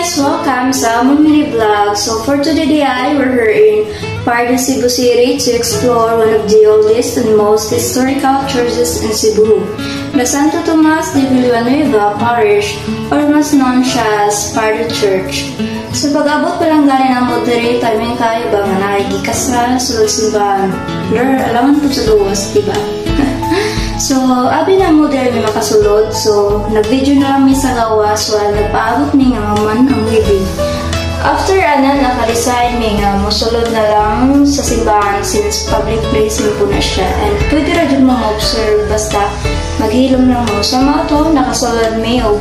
guys! Welcome sa among mini vlog. So for today we're here in Pardo, Cebu City to explore one of the oldest and most historical churches in Cebu, the Santo Tomas de Villanueva Parish, or mas known siya as Pardo Church. So pag-abot pa lang galing ang moderate, tayo kayo ba nga nakikikasan, sulod simbahan. Lord, alaman po sa luwas, diba? So, abi na mo dahil may makasulod. So, nag-video na kami sa gawas while nagpaabot ni nga man ang living. After naka-decide may nga musulod na lang sa simbahan since public place po na siya. And pwede na dyan mo ma-observe basta maghilom lang mo. Sa mga to, nakasulod may o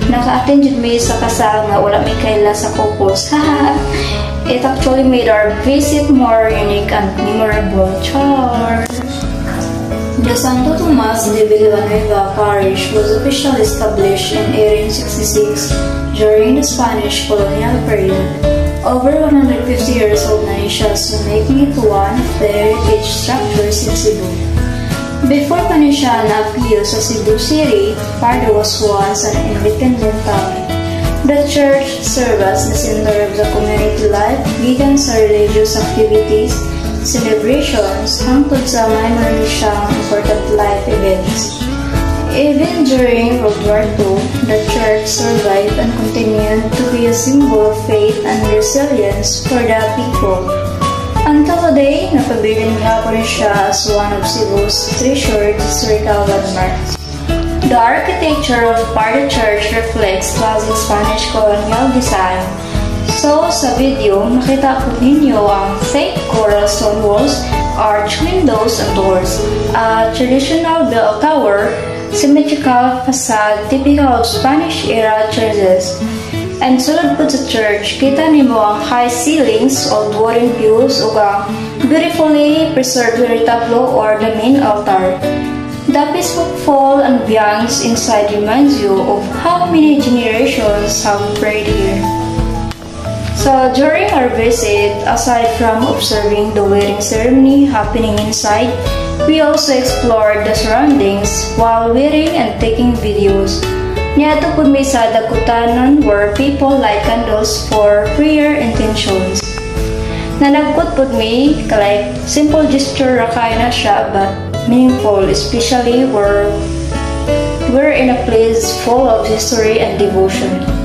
naka-attend dyan may sa kasal nga wala may kaila sa couples. It actually made our visit more unique and memorable. Char! The Santo Tomas de Villanueva Parish was officially established in 1866 during the Spanish colonial period. Over 150 years old na siya, so making it one of the heritage structures in Cebu. Before pa siya na-appeal sa Cebu City, Pardo was once an independent town. The church served as the center of the community life, given sa religious activities, celebrations, hangtod sa may siyang important life events. Even during World War II, the church survived and continued to be a symbol of faith and resilience for the people. Until today, napabilin nga po rin siya as one of Cebu's treasured historical landmarks. The architecture of Pardo Church reflects classic Spanish colonial design. So, sa video, makita po ninyo ang thick coral stone walls, arch windows and doors, a traditional bell tower, symmetrical facade typical of Spanish-era churches. And sulod po sa church, kita nimo ang high ceilings, old wooden pews, ug ang beautifully preserved retablo or the main altar. The peaceful ambiance inside reminds you of how many generations have prayed here. So, during our visit, aside from observing the wedding ceremony happening inside, we also explored the surroundings while waiting and taking videos. Niadto pud mi sa dagkutanon where people light candles for prayer intentions. Nanagkot pud mi, like simple gesture ra kay na siya but meaningful, especially where we're in a place full of history and devotion.